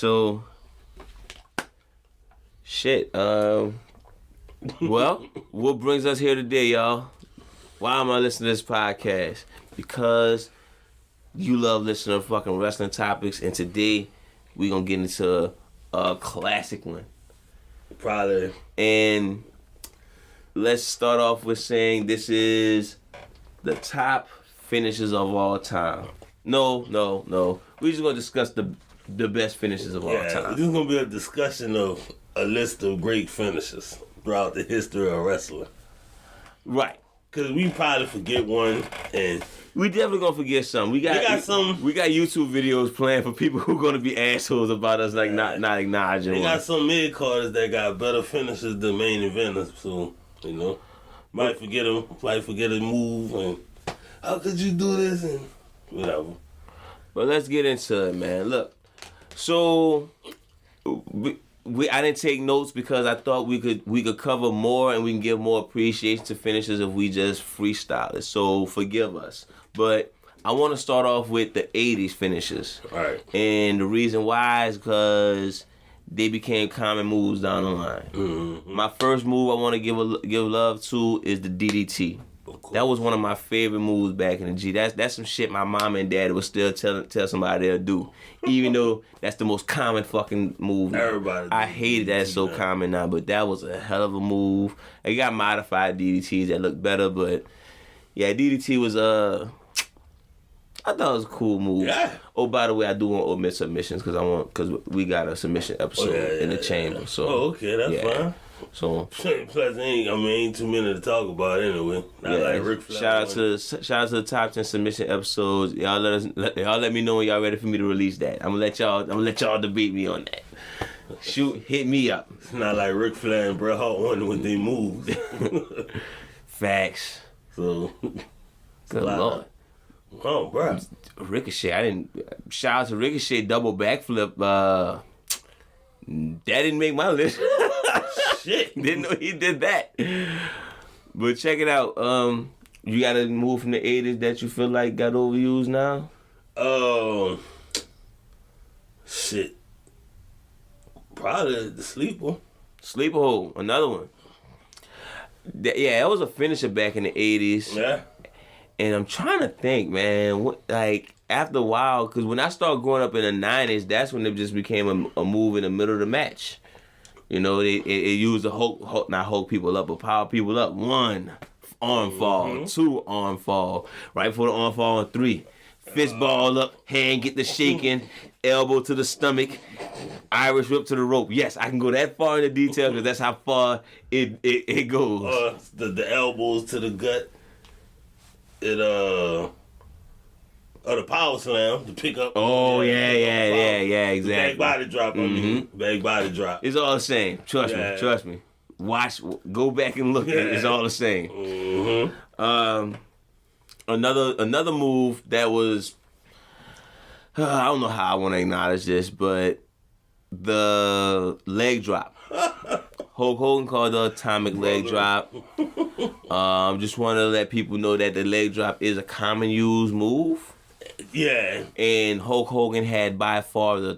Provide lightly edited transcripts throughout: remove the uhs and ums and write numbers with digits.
So, shit. Well, what brings us here today, y'all? Why am I listening to this podcast? Because you love listening to fucking wrestling topics, and today we gonna get into a classic one. Probably. And let's start off with saying this is the top finishes of all time. No. We're just gonna discuss the best finishes of all time. This is gonna be a discussion of a list of great finishes throughout the history of wrestling. Right. Cause we probably forget one, and we definitely gonna forget some. We got YouTube videos planned for people who gonna be assholes about us, like not acknowledging. They got some mid carders that got better finishes than main eventers, so you know, might forget them, might forget a move, and how could you do this and whatever. But let's get into it, man. Look, so I didn't take notes because I thought we could cover more and we can give more appreciation to finishes if we just freestyle it. So forgive us. But I want to start off with the 80s finishes. All right. And the reason why is because they became common moves down the line. Mm-hmm. My first move I want to give love to is the DDT. That was one of my favorite moves back in the G. That's some shit my mom and dad would still tell somebody they'll do. Even though that's the most common fucking move. Everybody. I hated that it's so common now, but that was a hell of a move. They got modified DDTs that look better, but yeah, DDT was I thought it was a cool move. Yeah. Oh, by the way, I do want to omit submissions because we got a submission episode in the chamber. So okay, that's fine. So plus, ain't too many to talk about anyway. Not like Ric Flair. Shout out to the top 10 submission episodes. Y'all let me know when y'all ready for me to release that. I'm gonna let y'all debate me on that. Shoot, hit me up. It's not like Ric Flair and Bret Hart won with their moves. Facts. So good lord. Oh, bro. Ricochet. Shout out to Ricochet double backflip. That didn't make my list. Shit. Didn't know he did that. But check it out. You got a move from the 80s that you feel like got overused now? Shit. Probably the sleeper. Sleeper hold, another one. That was a finisher back in the 80s. Yeah. And I'm trying to think, man, after a while, because when I started growing up in the 90s, that's when it just became a move in the middle of the match. You know, it used to not hold people up, but power people up. 1, arm fall. 2, arm fall. Right before the arm fall, 3. Fist ball up, hand get the shaking, elbow to the stomach, Irish whip to the rope. Yes, I can go that far into detail because that's how far it goes. The elbows to the gut. The power slam, the pickup. Oh, yeah, exactly. Back body drop, back body drop. It's all the same. Trust me. Watch, go back and look. It's all the same. Mm-hmm. Another move that was, I don't know how I want to acknowledge this, but the leg drop. Hulk Hogan called the atomic leg drop. Just want to let people know that the leg drop is a common used move. Yeah. And Hulk Hogan had by far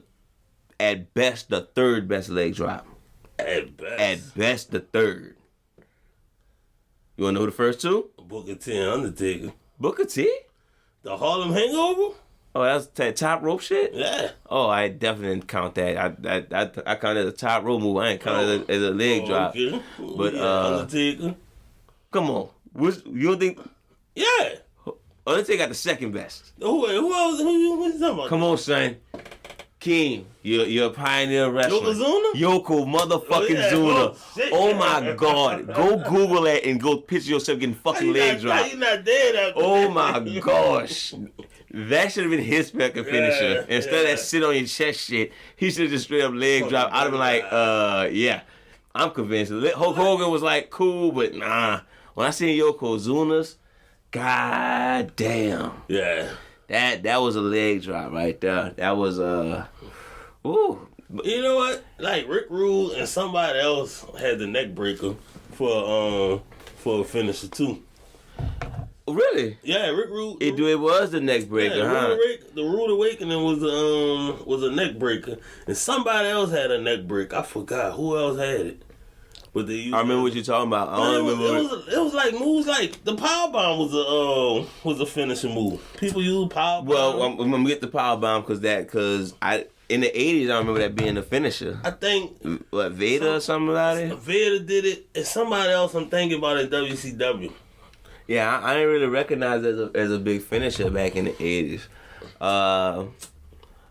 at best the third best leg drop. At best. At best the third. You want to know who the first two? Booker T and Undertaker. Booker T? The Harlem Hangover? Oh, that's that top rope shit? Yeah. Oh, I definitely didn't count that. I counted it as a top rope move. I ain't counted it as a leg drop. Okay. But Undertaker. Come on. You don't think? Yeah. Undertaker got the second best. Who else? Who you talking about? Come on, son. King, you're a pioneer wrestler. Yokozuna? Yoko motherfucking Zuna. Oh my God. Go Google that and go picture yourself getting fucking leg dropped. You're not dead after Oh my gosh. That should have been his fucking finisher. Instead of that sit on your chest shit, he should have just straight up leg drop. I'd have been like, yeah. I'm convinced. Hulk Hogan was like, cool, but nah. When I seen Yokozuna's, god damn. Yeah. That was a leg drop right there. That was ooh. You know what? Like Rick Rude and somebody else had the neck breaker for a finisher too. Really? Yeah, Rick Rude. It was the neck breaker, huh? The Rude Awakening was a neck breaker, and somebody else had a neck break. I forgot who else had it. But they used I remember what you're talking about. I don't remember. It was like moves like the power bomb was a finishing move. People use power bomb. Well, I'm gonna get the power bomb because in the 80s I remember that being the finisher. I think Vader or something like that. Vader did it, and somebody else I'm thinking about in WCW. Yeah, I didn't really recognize it as a big finisher back in the 80s.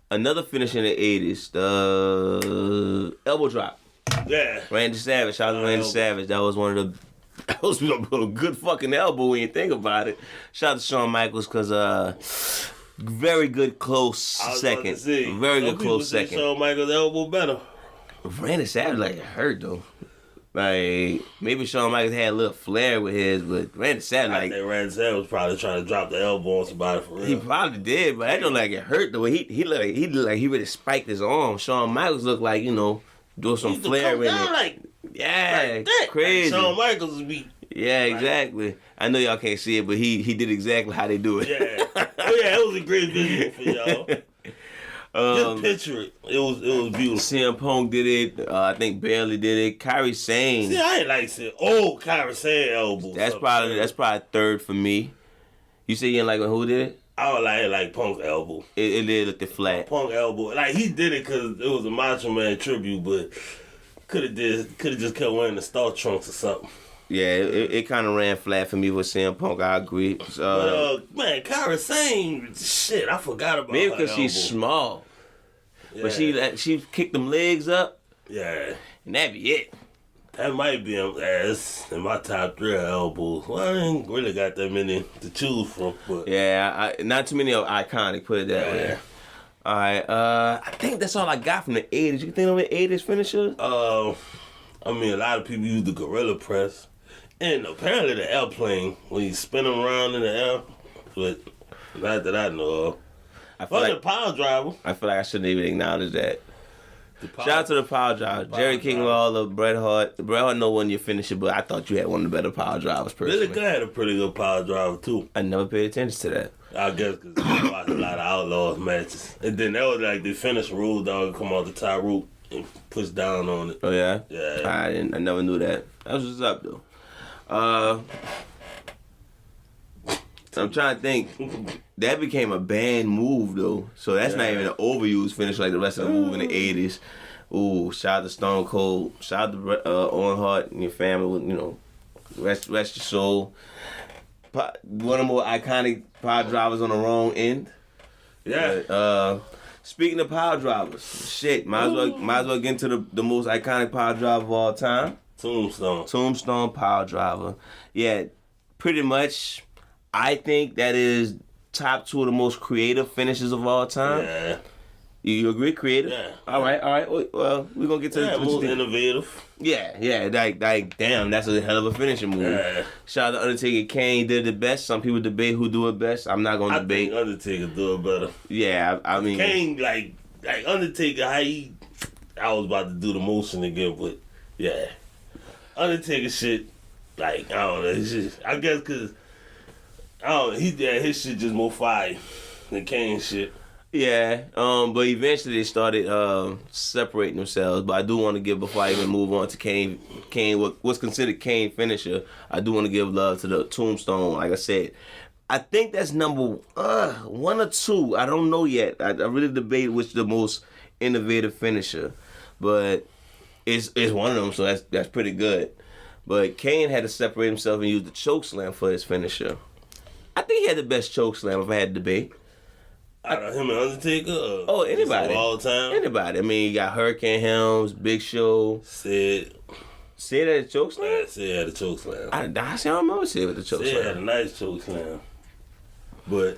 Another finisher in the 80s, the elbow drop. Yeah. Randy Savage, shout out to Randy Savage. That was one of that was a good fucking elbow when you think about it. Shout out to Shawn Michaels because very good close second. Very good close second. Shawn Michaels' elbow better. Randy Savage like it hurt though. Like maybe Shawn Michaels had a little flair with his, but Randy Savage I think Randy Savage was probably trying to drop the elbow on somebody for real. He probably did, but I don't like it hurt though. He looked like he really spiked his arm. Shawn Michaels looked like do some flair in it. Like that. Crazy. Like Shawn Michaels be. Yeah, exactly. I know y'all can't see it, but he did exactly how they do it. Yeah. Oh yeah, it was a great visual for y'all. Just picture it. It was beautiful. CM Punk did it. I think Bailey did it. Kyrie Sane. See, I ain't like saying, oh, Kyrie Sane elbow. That's probably third for me. You say you didn't like who did it? I would like Punk's elbow. It did look flat. Punk elbow. Like he did it because it was a Macho Man tribute, but could have just kept wearing the Star Trunks or something. Yeah, it kind of ran flat for me with CM Punk. I agree. But man, Kyrie Sane, shit, I forgot about maybe her because she's small, but she kicked them legs up. Yeah, and that'd be it. That might be in my top 3 elbows. Well, I ain't really got that many to choose from. But yeah, not too many are iconic. Put it that way. All right, I think that's all I got from the 80s. You can think of an 80s finisher? I mean, a lot of people use the gorilla press. And apparently the airplane, when you spin them around in the air, but not that I know of. The power driver. I feel like I shouldn't even acknowledge that. Shout out to the power driver. Jerry King Lawler, Bret Hart. Bret Hart know when you finish it, but I thought you had one of the better power drivers personally. Billy Gunn had a pretty good power driver too. I never paid attention to that. I guess because I watched a lot of Outlaws matches. And then that was like the finish Road Dogg come off the top rope and push down on it. Oh yeah? Yeah. I never knew that. That was what's up though. I'm trying to think. That became a banned move though, so that's not even an overused finish like the rest of the move in the 80s. Ooh, shout out to Stone Cold, shout out to Owen Hart and your family. Rest your soul. One of the more iconic power drivers on the wrong end. Yeah. Speaking of power drivers, shit, might as well get into the most iconic power driver of all time. Tombstone power driver. Yeah, pretty much. I think that is top 2 of the most creative finishes of all time. Yeah. You agree? Creative? Yeah. All right. Well, we're going to get to the most innovative. Yeah. Like, damn, that's a hell of a finishing move. Yeah. Shout out to Undertaker. Kane did it the best. Some people debate who do it best. I'm not going to debate. I think Undertaker do it better. Yeah, I mean. Kane, like Undertaker, I was about to do the motion again, but yeah. Undertaker shit, like, I don't know. It's just, I guess because, his shit just more fire than Kane shit. Yeah, but eventually they started separating themselves. But I do want to give, before I even move on to Kane, what's considered Kane finisher, I do want to give love to the Tombstone. Like I said, I think that's number 1 or 2. I don't know yet. I really debate which the most innovative finisher, but it's one of them. So that's pretty good. But Kane had to separate himself and use the chokeslam for his finisher. I think he had the best chokeslam if I had to debate. Out of him and Undertaker? Anybody. All time? Anybody. I mean, you got Hurricane Helms, Big Show. Sid had a chokeslam? Yeah, Sid had a chokeslam. I don't remember Sid with the chokeslam. Sid had a nice chokeslam. But,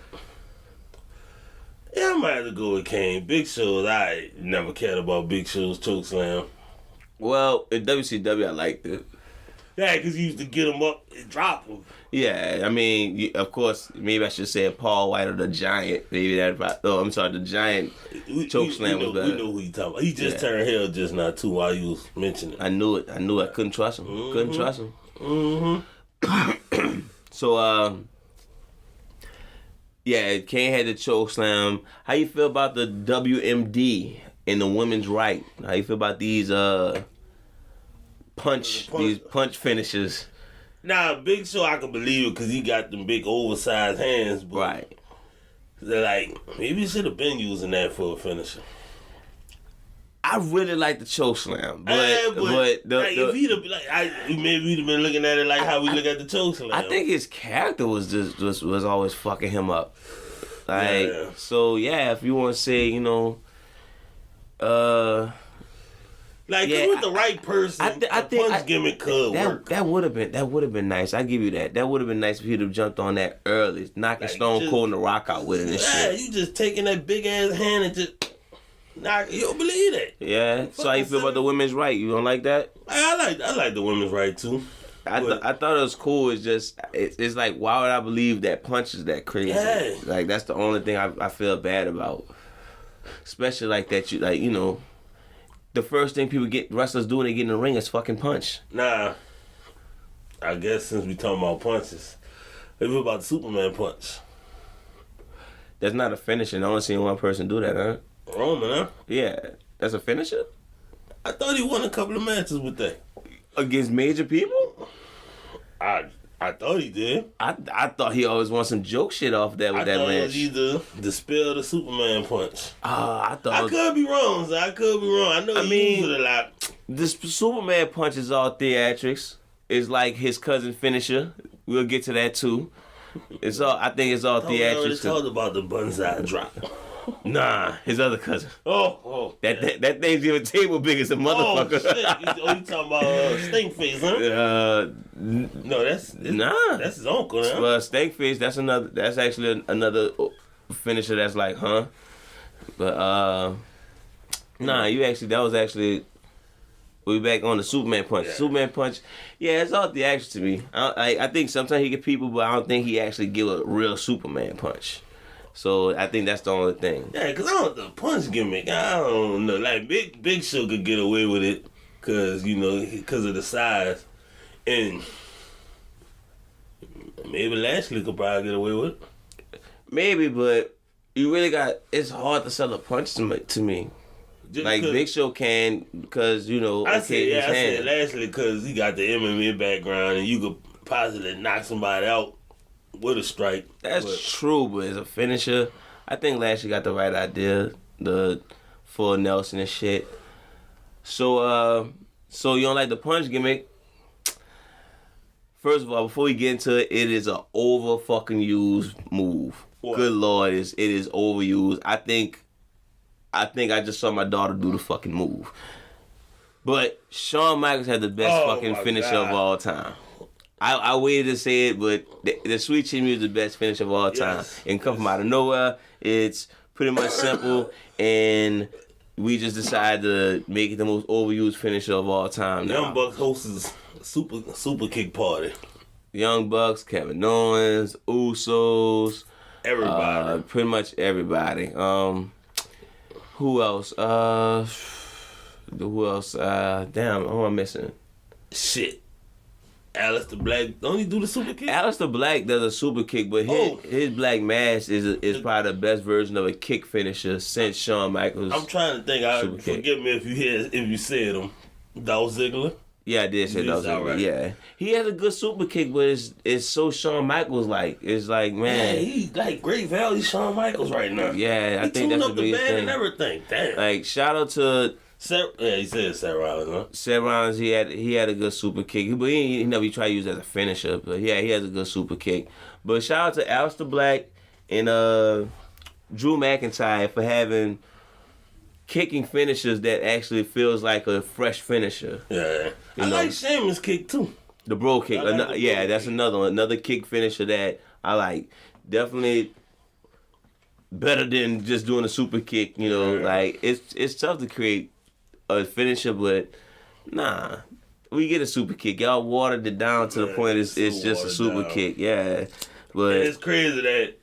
yeah, I might have to go with Kane. Big Show, I never cared about Big Show's chokeslam. Well, in WCW, I liked it. Yeah, because you used to get him up and drop him. Yeah, I mean, of course, maybe I should say Paul White or the Giant. Maybe that. Oh, I'm sorry, the Giant chokeslam was better. We know who you talking about. He just turned heel just now too while you was mentioning it. I knew it. I couldn't trust him. Mm-hmm. Couldn't trust him. Mm-hmm. So, Yeah, Kane had the choke slam. How you feel about the WMD and the women's right? How you feel about these punch finishers? Nah, Big Show, I can believe it because he got them big oversized hands. But Right. they're like, maybe he should have been using that for a finisher. I really like the choke slam, but if he'd have maybe we'd have been looking at it like how we look at the choke slam. I think his character was always fucking him up. Like, so yeah, if you want to say, you know, like with the right person, I think punch gimmick could work. That would have been nice. I give you that. That would have been nice if he'd have jumped on that early, knocking Stone Cold and The Rock out with it and shit. Yeah, you just taking that big ass hand and just knock. You don't believe it. Yeah. So how you feel about the women's right? You don't like that? I like the women's right too. I thought it was cool. It's just it's like, why would I believe that punch is that crazy? Yeah. Like, that's the only thing I feel bad about. Especially like that, you know, the first thing wrestlers do when they get in the ring is fucking punch. Nah, I guess since we talking about punches, maybe about the Superman punch. That's not a finisher. I only seen one person do that, huh? Roman, huh? Yeah, that's a finisher. I thought he won a couple of matches with that. Against major people? I thought he did. I thought he always won some joke shit off that with that match. I thought it was either the spill or the Superman punch. I could be wrong, so I could be wrong. I know he used it a lot. The Superman punch is all theatrics. It's like his cousin finisher. We'll get to that too. I think it's all theatrics. We already talked about the Banzai drop. Nah, his other cousin. Oh. That Thanksgiving table big as a motherfucker. Oh, shit. You talking about Stinkface, huh? No, that's his uncle, huh? Well, Stinkface, that's actually another finisher that's like, huh? But, that was actually, we back on the Superman punch. Yeah. Superman punch, yeah, it's all theatrics to me. I think sometimes he get people, but I don't think he actually give a real Superman punch. So I think that's the only thing. Yeah, because the punch gimmick, I don't know. Like, Big Show could get away with it because of the size. And maybe Lashley could probably get away with it. Maybe, but you really it's hard to sell a punch to me. Like, Big Show can because, I said Lashley because he got the MMA background and you could possibly knock somebody out with a strike. That's true, but as a finisher, I think Lashley got the right idea. The full Nelson and shit. So you don't like the punch gimmick? First of all, before we get into it, it is an over fucking used move. What? Good Lord, it is overused. I think I just saw my daughter do the fucking move. But Shawn Michaels had the best fucking finisher of all time. I waited to say it, but the Sweet Chin Music is the best finish of all time. Yes. And come from out of nowhere. It's pretty much simple, and we just decided to make it the most overused finisher of all time. Young Bucks hosts a super kick party. Young Bucks, Kevin Owens, Usos, everybody. Pretty much everybody. Who else? Damn, who am I missing? Shit. Aleister Black, don't he do the super kick? Aleister Black does a super kick, but his Black Mass is probably the best version of a kick finisher since Shawn Michaels. I'm trying to think. Forgive me if you said him. Dolph Ziggler. Yeah, I did say Dolph Ziggler. Right. Yeah, he has a good super kick, but it's so Shawn Michaels like. It's like, man, he like great value Shawn Michaels right now. Yeah, I think that's the biggest thing. And everything. Damn. Like, shout out to. He said Seth Rollins, huh? Seth Rollins, he had a good super kick. But he never tried to use it as a finisher. But yeah, he has a good super kick. But shout out to Aleister Black and Drew McIntyre for having kicking finishers that actually feels like a fresh finisher. Yeah. I like Sheamus' kick too. The bro kick. That's another one. Another kick finisher that I like. Definitely better than just doing a super kick, Like, it's tough to create a finisher, but nah, we get a super kick. Y'all watered it down to the point it's just a super kick, yeah. But it's crazy that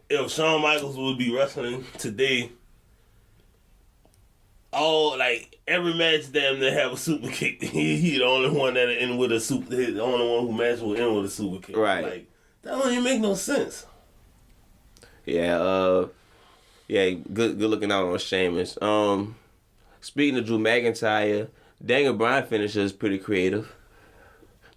if Shawn Michaels would be wrestling today, every match damn they have a super kick. He the only one that end with a super. He's the only one who match will end with a super kick. Right. Like, that don't even make no sense. Yeah, good looking out on Sheamus. Speaking of Drew McIntyre, Daniel Bryan finisher is pretty creative.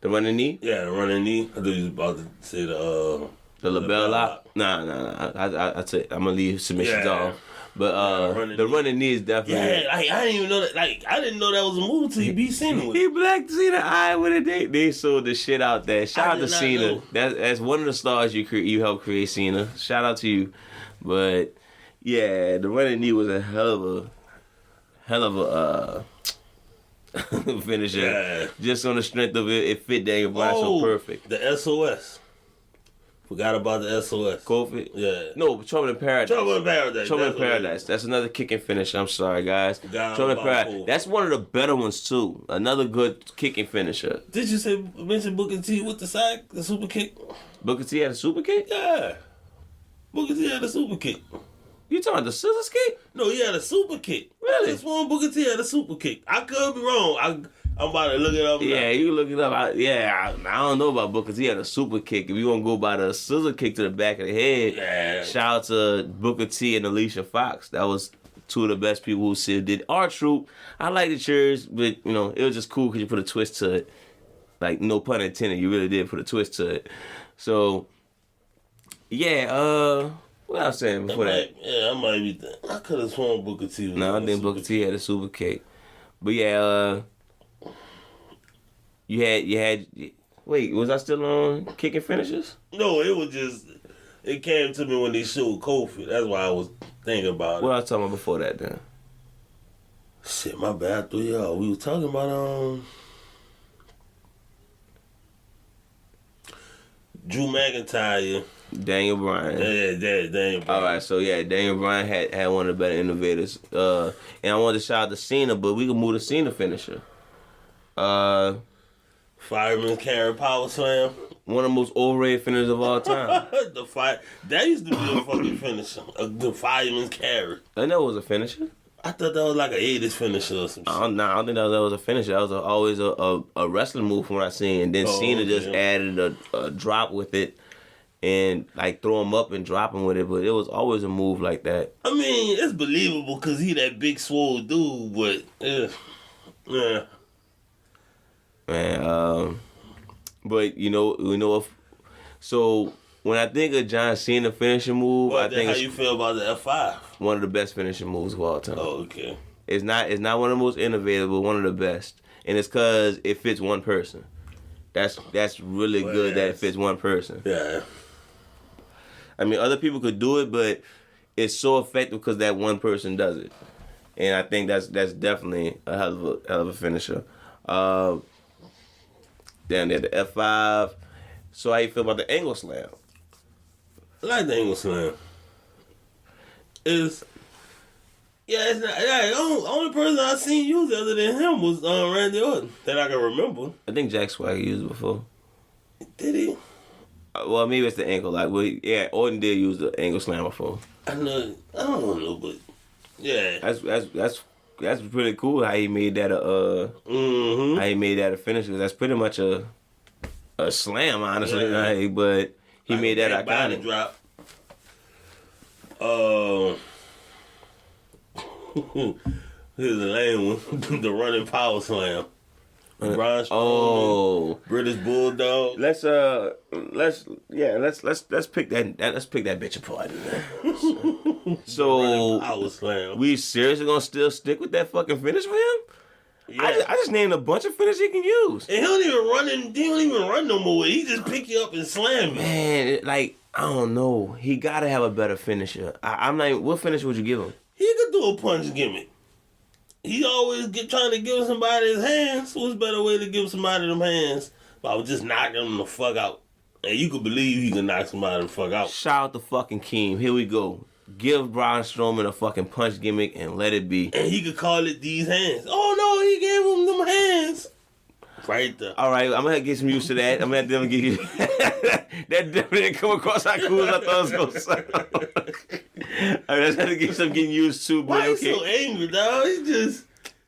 The running knee? Yeah, the running knee. I thought you was about to say the lapel lock? Nah. I tell you, I'm gonna leave submissions off. But the running knee is definitely. Yeah, like I didn't even know that. Like I didn't know that was a move till he beat Cena with it. He blacked Cena eye with it. They sold the shit out there. Shout out to Cena. That's one of the stars you helped create, Cena. Shout out to you. But yeah, the running knee was a hell of a finisher. Yeah. Just on the strength of it fit Daniel Bryan so perfect. The SOS. Forgot about the SOS. COVID? Yeah. No, Trouble in Paradise. Trouble in Paradise. That's another kicking finisher. I'm sorry, guys. Trouble in Paradise. That's one of the better ones, too. Another good kicking finisher. Did you mention Booker T with the sack, the super kick? Booker T had a super kick? Yeah. Booker T had a super kick. You talking about the scissors kick? No, he had a super kick. Really? This one Booker T had a super kick. I could be wrong. I'm about to look it up now. Yeah, you look it up. I don't know about Booker T. He had a super kick. If you want to go by the scissor kick to the back of the head, shout out to Booker T and Alicia Fox. That was two of the best people who still did R-Truth. I like the cheers, but, it was just cool because you put a twist to it. Like, no pun intended, you really did put a twist to it. So, yeah, what I was saying before that? Yeah, I might be. I could have sworn Booker T. I think Booker T had a super kick. But yeah, you had. Wait, was I still on kicking finishes? No, it was just. It came to me when they showed Kofi. That's why I was thinking about it. What I was talking about before that then? Shit, my bad. We was talking about Drew McIntyre. Daniel Bryan. Yeah, Daniel Bryan. All right, so yeah, Daniel Bryan had one of the better innovators. And I wanted to shout out to Cena, but we can move to Cena finisher. Fireman's carry power slam. One of the most overrated finishers of all time. That used to be a fucking finisher. The fireman's carry. I know it was a finisher. I thought that was like an 80s finisher or some shit. I don't think that was a finisher. That was always a wrestling move from what I seen. And then Cena just added a drop with it. And like throw him up and drop him with it, but it was always a move like that. I mean, it's believable because he that big swole dude, but yeah. Man, but so when I think of John Cena finishing move, I think how you feel about the F5? One of the best finishing moves of all time. Oh, okay. It's not one of the most innovative, but one of the best, and it's because it fits one person. That's really good that it fits one person. Yeah. I mean, other people could do it, but it's so effective because that one person does it, and I think that's definitely a hell of a finisher. Down there, the F5. So how you feel about the angle slam? I like the angle slam. It's not. Yeah, the only person I seen use it other than him was Randy Orton that I can remember. I think Jack Swagger used it before. Did he? Well, maybe it's the ankle. Orton did use the angle slam before. I know. I don't know, but yeah. That's pretty cool how he made that how he made that a finish. That's pretty much a slam, honestly. Yeah. Right? But he made that iconic. Drop. Here's the lame one. The running power slam. Braun Strowman, British Bulldog. Let's pick that bitch apart. So power slam. We seriously gonna still stick with that fucking finish for him? Yeah. I just named a bunch of finishes he can use. And he don't even run no more. He just pick you up and slam you. Man, I don't know. He gotta have a better finisher. I'm not. What finisher would you give him? He could do a punch gimmick. He always trying to give somebody his hands. What's a better way to give somebody them hands? But I was just knocking them the fuck out. And you could believe he can knock somebody the fuck out. Shout out to fucking Keem. Here we go. Give Braun Strowman a fucking punch gimmick and let it be. And he could call it these hands. Oh no, he gave him them hands. Right there. All right, I'm gonna get some used to that. I'm gonna have to give you that. Definitely didn't come across how cool as I thought it was gonna sound. I just had to get some getting used to. But why he so angry, dog? He just.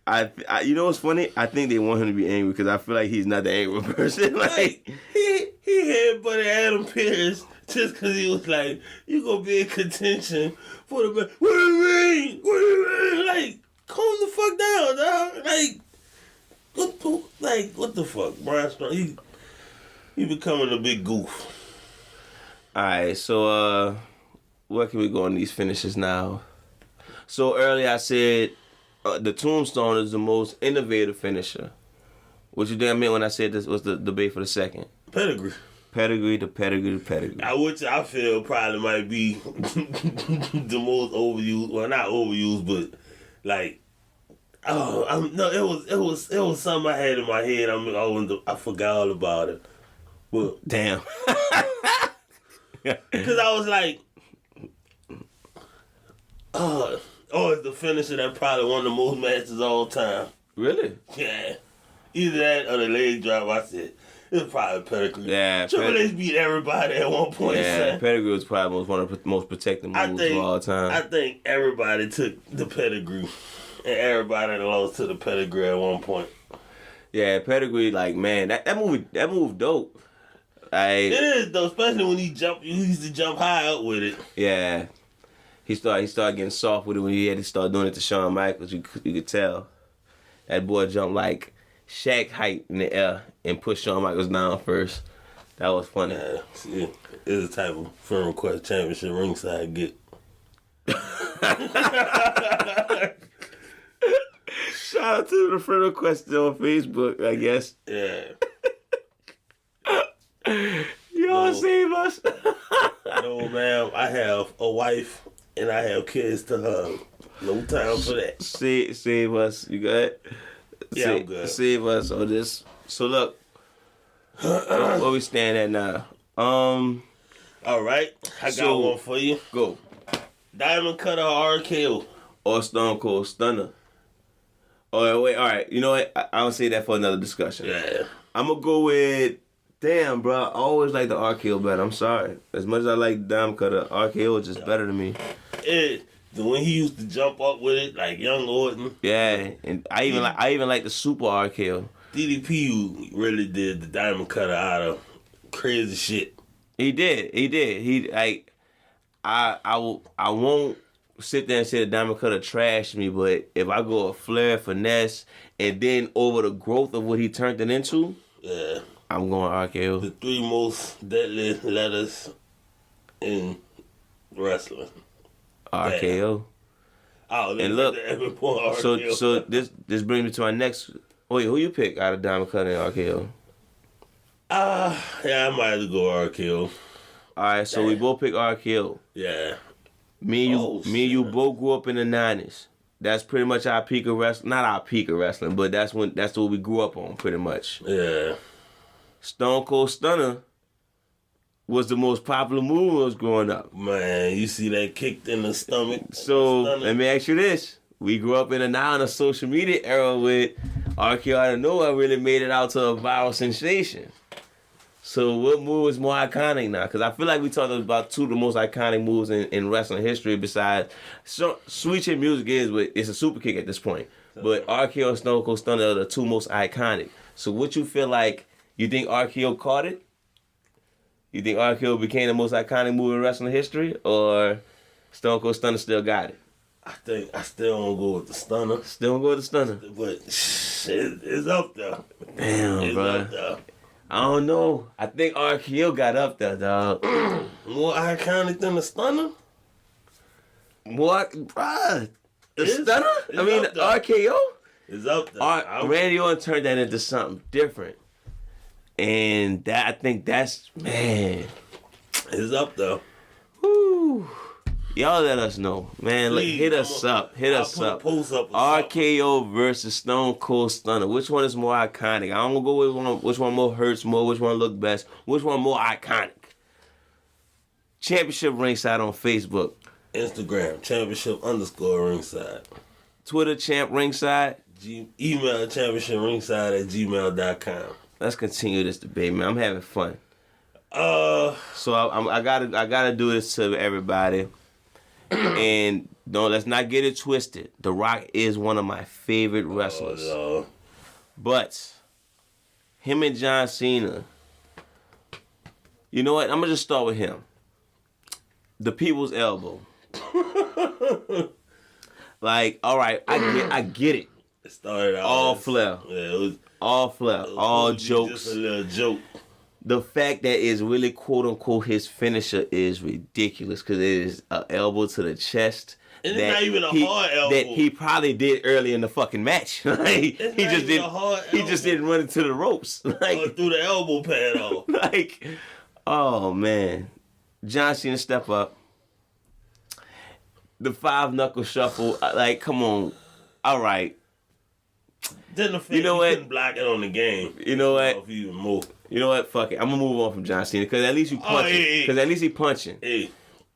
I you know what's funny? I think they want him to be angry because I feel like he's not the angry person. Like he headbutted Adam Pearce Just because he was like, you gonna be in contention for the belt. What do you mean? What do you mean? Like, calm the fuck down, dog. What the fuck? Brian Strong, he becoming a big goof. Alright, so where can we go on these finishes now? So earlier I said the Tombstone is the most innovative finisher. What you think I meant when I said this was the debate for the second? Pedigree. Pedigree. Which I feel probably might be the most overused. Well, not overused, but like, it was something I had in my head. I forgot all about it. But damn. Because I was like, it's the finisher that probably won the most matches all time. Really? Yeah. Either that or the leg drop. I said, it's probably Pedigree. Yeah. Triple H beat everybody at one point. Yeah, son. Pedigree was probably one of the most protected moves of all time. I think everybody took the Pedigree. And everybody lost to the Pedigree at one point. Yeah, Pedigree, like, man, that move dope. Like, it is though, especially when he used to jump high up with it. Yeah. He started getting soft with it when he had to start doing it to Shawn Michaels. You could tell. That boy jumped like Shaq height in the air and pushed Shawn Michaels down first. That was funny. Yeah, see, it's the type of friend request championship ringside get. Shout out to the friend request on Facebook, I guess. Yeah. Y'all save us. No, ma'am. I have a wife and I have kids to hug. No time for that. Save us. You good? Yeah, I'm good. Save us on this. So look, where we stand at now? All right, I got one for you. Go. Diamond Cutter or RKO? Or Stone Cold Stunner. Oh wait, all right. You know what? I'll say that for another discussion. Yeah. I'm gonna go with. Damn, bro. I always like the RKO better. I'm sorry. As much as I like Diamond Cutter, RKO is just better to me. When he used to jump up with it, like Young Orton. Yeah, and I even like the Super RKO. DDP really did the Diamond Cutter out of crazy shit. He did. He like, I won't sit there and say the Diamond Cutter trashed me, but if I go a flair, finesse, and then over the growth of what he turned it into, yeah, I'm going RKO. The three most deadly letters in wrestling. RKO. Oh, and look, so this brings me to my next. Wait, who you pick out of Diamond Cutter and RKO? Yeah, I might have to go RKO. All right, so we both pick RKO. Yeah. Me and you both grew up in the 90s. That's pretty much our peak of wrestling. Not our peak of wrestling, but that's what we grew up on, pretty much. Yeah. Stone Cold Stunner was the most popular move when I was growing up. Man, you see that kicked in the stomach. So let me ask you this: we grew up in a social media era with RKO out of nowhere really made it out to a viral sensation. So what move is more iconic now? Because I feel like we talked about two of the most iconic moves in wrestling history. Besides, Sweet Chin Music it's a super kick at this point. But RKO and Stone Cold Stunner are the two most iconic. So what you feel like? You think RKO caught it? You think RKO became the most iconic move in wrestling history, or Stone Cold Stunner still got it? I think I still don't go with the Stunner. Still don't go with the Stunner, but it's up there. Damn, bro. I don't know. I think RKO got up there, dog. More iconic than the Stunner? What, bruh? The Stunner? I mean, the RKO? It's up there. Randy Orton turned that into something different. And I think that's, man. It's up there. Woo. Y'all let us know. Man, please, hit us up. RKO versus Stone Cold Stunner. Which one is more iconic? I'm going to go with which one more hurts more, which one look best, which one more iconic. Championship Ringside on Facebook. Instagram, championship_ringside. Twitter, Champ Ringside. Email championship_ringside@gmail.com. Let's continue this debate, man. I'm having fun. So I gotta do this to everybody. And let's not get it twisted. The Rock is one of my favorite wrestlers. No. But him and John Cena, you know what? I'm gonna just start with him. the people's elbow. Like, all right, I get it. It started out all flair. Yeah, it was all flair, all jokes. Just a little joke. The fact that it's really quote unquote his finisher is ridiculous because it is an elbow to the chest. And it's not even a hard elbow that he probably did early in the fucking match. Like, he just didn't run into the ropes. Like, or threw the elbow pad off. Like, oh man, John Cena step up. The 5-knuckle shuffle. Like, come on, all right. Then the you know what? Couldn't block it on the game. You know what? If you even move. You know what? Fuck it. I'm gonna move on from John Cena because at least you punching. Because at least he punching. Hey.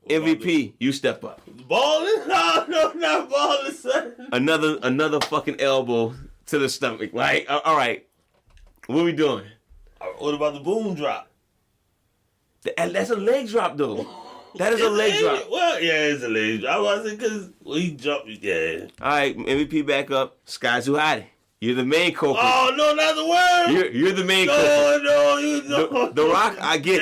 MVP, you step up. Balling? No, not balling, son. Another fucking elbow to the stomach. Like, all right, what we doing? What about the boom drop? That's a leg drop, though. That is a leg drop. Well, yeah, it's a leg drop. I was because he jumped. Yeah. All right, MVP back up. Sky Too Hotty. You're the main culprit. Oh no, not the word. You're the main culprit. No. The Rock, I get.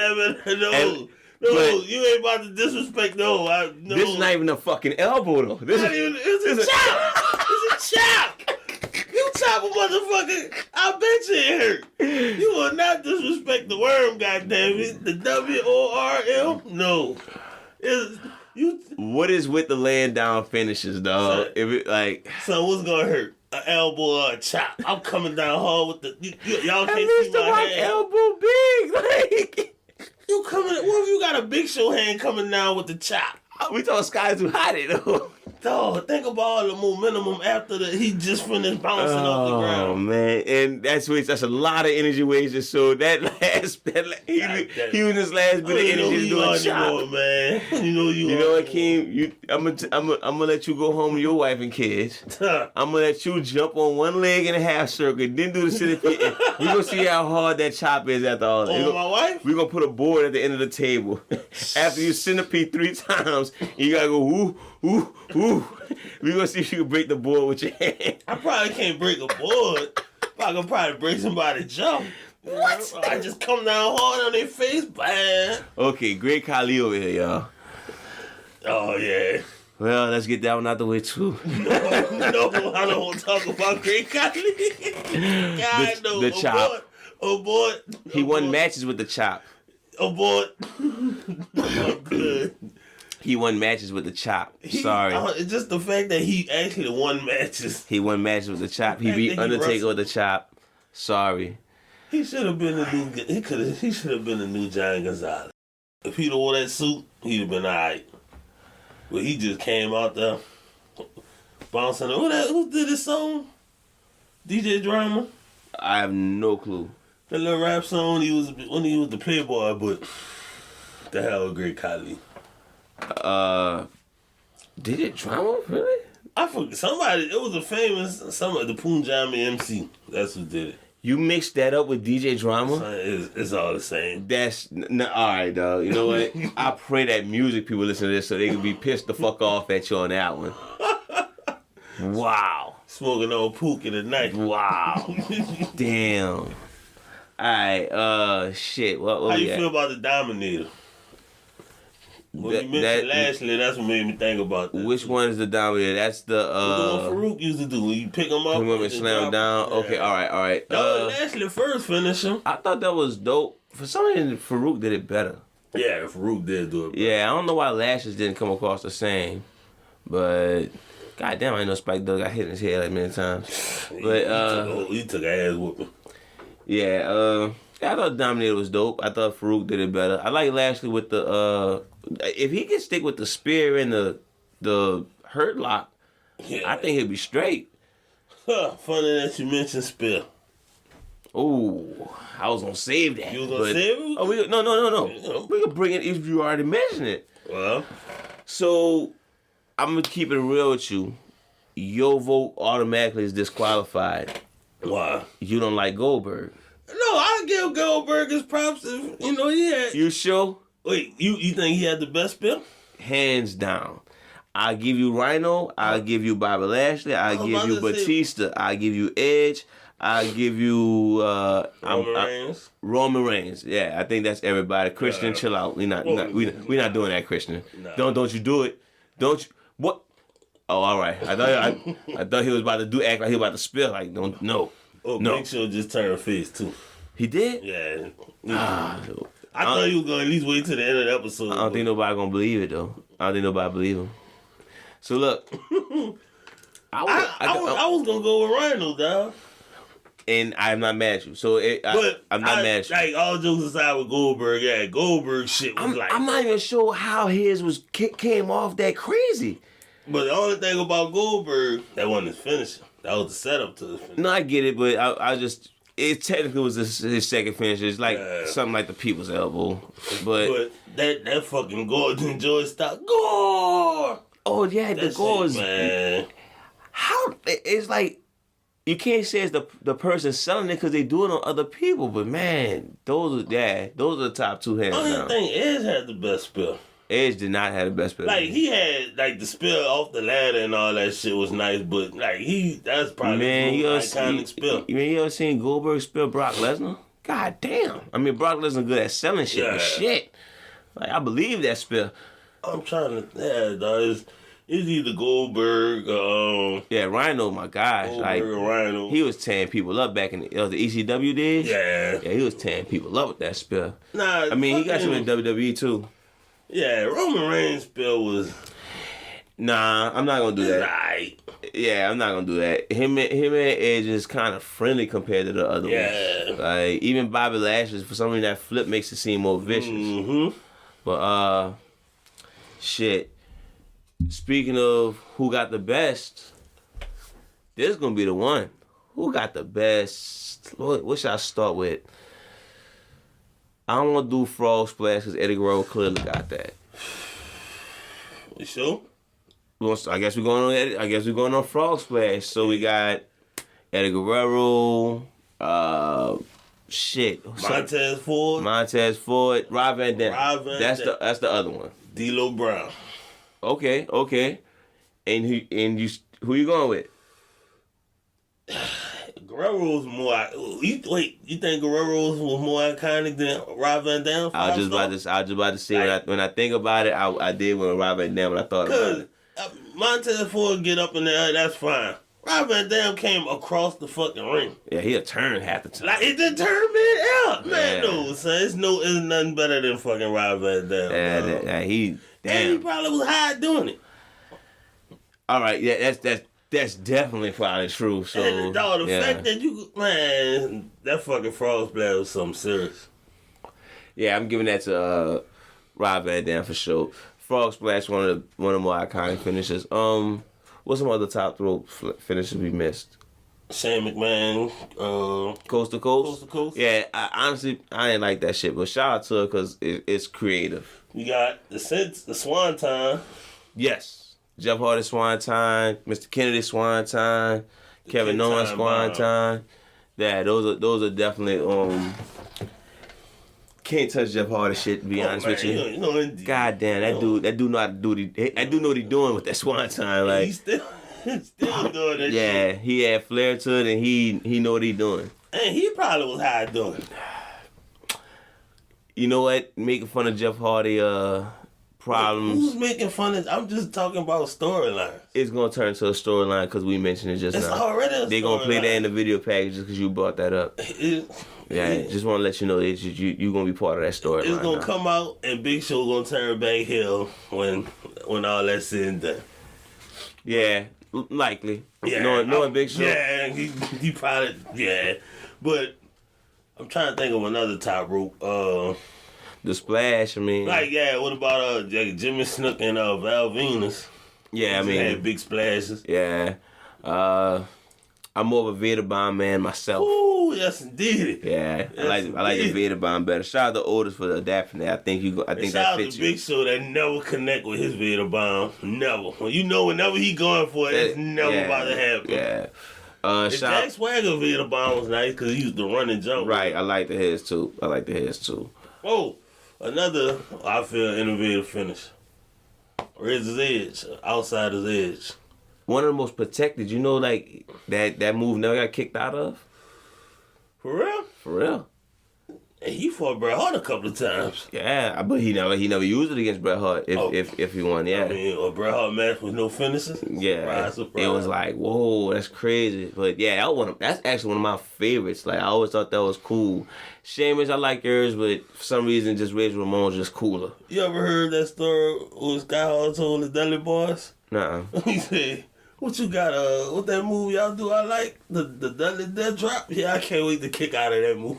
No, you ain't about to disrespect. No. This is not even a fucking elbow though. It's a chop. It's a chop. You chop a motherfucker. I bet you it hurt. You will not disrespect the worm, goddammit. The WORM. No. What is with the laying down finishes, dog? Son, if it like, so what's gonna hurt? An elbow or a chop? I'm coming down hard with the. Y'all can't see my hand. Elbow big, like. You coming? What if you got a Big Show hand coming down with the chop? We talking Sky Too Hotty though. Dog, think about all the momentum after he just finished bouncing off the ground. Oh man, and that's a lot of energy wasted. So that he was his last bit of energy doing chop. Man, you know what, Keem? I'm gonna let you go home with your wife and kids. I'm gonna let you jump on one leg in a half circle, then do the centipede. We gonna see how hard that chop is after all that. Oh, my wife? We gonna put a board at the end of the table. After you centipede 3 times, you gotta go woo. We gonna see if you can break the board with your hand. I probably can't break a board. I can probably break somebody's jump. What? I just come down hard on their face, man. Okay, Great Khali over here, y'all. Oh yeah. Well, let's get that one out the way too. No, I don't want to talk about Great Khali. God, no. The chop. Abort. He won matches with the chop. Abort. I'm good. He won matches with the chop. Sorry. It's just the fact that he actually won matches. He won matches with the chop. He beat Undertaker with the chop. Sorry. He should have been he should have been a new Giant Gonzalez. If he'd wore that suit, he'd have been alright. But he just came out there bouncing. Who did this song? DJ Drama? I have no clue. The little rap song when he was the Playboy, but the hell was Great Khali. Did it Drama? Really? I forget somebody. It was a famous the Punjabi MC. That's who did it. You mixed that up with DJ Drama? It's all the same. That's all right, dog. You know what? I pray that music people listen to this so they can be pissed the fuck off at you on that one. Wow. Smoking on pook in the night. Wow. Damn. All right. Shit. What How you feel about the Dominator? When you mentioned Lashley, that's what made me think about that. Which one is the Dominator? That's the what Farouk used to do. When you pick him up and slam him down. Yeah. Okay, all right. That was Lashley first finisher. I thought that was dope. For some reason, Farouk did it better. Yeah, Farouk did do it better. Yeah, I don't know why Lashley didn't come across the same. But goddamn, I know Spike Dog got hit in his head like many times. But he took ass whooping. Yeah, I thought Dominator was dope. I thought Farouk did it better. I like Lashley with the if he can stick with the spear and the hurt lock, yeah. I think he'll be straight. Funny that you mentioned spear. Oh, I was gonna save that. You was gonna save it? Oh, no. We can bring it if you already mentioned it. Well, so I'm gonna keep it real with you. Your vote automatically is disqualified. Why? You don't like Goldberg. No, I give Goldberg his props. He had. You sure? Wait, you think he had the best spin? Hands down. I'll give you Rhino. I'll give you Bobby Lashley. I'll give you Batista. I'll give you Edge. I give you Roman Reigns. Roman Reigns. Yeah, I think that's everybody. Christian, chill out. We not doing that, Christian. Nah. Don't you do it. Don't you what? Oh, all right. I thought he was about to act like he was about to spill. Like, no. Big Show just turned face too. He did? Yeah. I thought you were gonna at least wait till the end of the episode. I don't think nobody gonna believe it though. I don't think nobody believe him. So look, I was gonna go with Rhino, dog. And I'm not mad at you. So I'm not mad at you. Like all jokes aside with Goldberg, yeah, Goldberg shit was I'm not even sure how his came off that crazy. But the only thing about Goldberg, that wasn't his finisher. That was the setup to the finish. No, I get it, but it technically was his second finish. It's like something like the people's elbow. But that fucking Gordon Joy style. Gore! Oh, yeah, the gore is... Man. How... It's like... You can't say it's the person selling it because they do it on other people. But, man, those are the top two hands Only down. thing, Edge had the best spill. Edge did not have the best spill. Like, he had, like, the spill off the ladder and all that shit was nice, but, like, that's probably the most iconic spill. You ever seen Goldberg spill Brock Lesnar? God damn. I mean, Brock Lesnar good at selling shit, but shit. Like, I believe that spill. I'm trying to, dog, it's either Goldberg, Rhino, my gosh. Goldberg or Rhino. He was tearing people up back in the ECW days. Yeah. Yeah, he was tearing people up with that spill. Nah, I mean, he got you in WWE, too. Yeah, Roman Reigns spill was... Nah, I'm not going to do that. Right. Yeah, I'm not going to do that. Him and Edge is kind of friendly compared to the other ones. Like, even Bobby Lashley, for some reason, that flip makes it seem more vicious. Mm-hmm. But, shit. Speaking of who got the best, this is going to be the one. Who got the best? What should I start with? I don't want to do Frog Splash because Eddie Guerrero clearly got that. You sure? I guess we're going on Frog Splash. So we got Eddie Guerrero, Montez Ford, Rob Van Dam. That's the other one. D'Lo Brown. Okay. And who you going with? Guerrero's more. You think Guerrero's was more iconic than Rob Van Dam? I was just about to say like, when I think about it, I did with Rob Van Dam when I thought about it. Montez Ford get up in there, that's fine. Rob Van Dam came across the fucking ring. Yeah, he'll turn half the time. Like it did turn man. No, son, it's nothing better than fucking Rob Van Dam. And he probably was high doing it. All right, yeah, that's definitely probably true. So, and the fact that that fucking Frog Splash was something serious. Yeah, I'm giving that to Rob Van Dam for sure. Frog Splash, one of the more iconic finishes. What's some other top rope finishes we missed? Shane McMahon, Coast to Coast. Coast to Coast. Yeah, I didn't like that shit, but shout out to her because it's creative. You got the Swan Time. Yes, Jeff Hardy Swan Time, Mr. Kennedy Swan Time, Kevin Owens Swan Time. Yeah, those are definitely can't touch Jeff Hardy shit. To be honest with you, God damn, that dude know how to do know what he doing with that Swan Time. Like he's still doing that. Yeah, he had flair to it, and he know what he doing. And he probably was high doing it. You know what? Making fun of Jeff Hardy problems. Who's making fun of? I'm just talking about storyline. It's gonna turn to a storyline because we mentioned it just now. It's already a storyline. They're gonna play that in the video package just because you brought that up. Just want to let you know that you gonna be part of that storyline. It's gonna come out and Big Show gonna turn back heel when all that's said and done. Yeah, likely. Knowing Big Show. Yeah, he probably but. I'm trying to think of another top rope. The Splash, I mean. What about Jimmy Snook and Val Venus? Yeah, I mean. They had big splashes. Yeah. I'm more of a Vader Bomb man myself. Ooh, yes indeed. Yeah, I like the Vader Bomb better. Shout out to Otis for adapting that. I think that fits you. Shout out to Big Show that never connect with his Vader Bomb. Never. Whenever he going for it, it's never about to happen. Yeah. Jack Swagger Vader Bomb was nice because he used to run and jump. Right, I like the heads too. Oh, another I feel innovative finish. Razor's Edge, Outsider's Edge. One of the most protected. You know, like that move never got kicked out of. For real? For real. And he fought Bret Hart a couple of times. Yeah, but he never used it against Bret Hart if he won. Yeah, I mean, a Bret Hart match with no finishes. Yeah, Surprise. It was like, whoa, that's crazy. But yeah, that's actually one of my favorites. Like I always thought that was cool. Sheamus, I like yours, but for some reason, just Razor Ramon's just cooler. You ever heard that story with Scott Hall told the Dudley Boys? Nuh-uh. He said, "What you got? What that move y'all do? I like the Dudley Death Drop. Yeah, I can't wait to kick out of that move."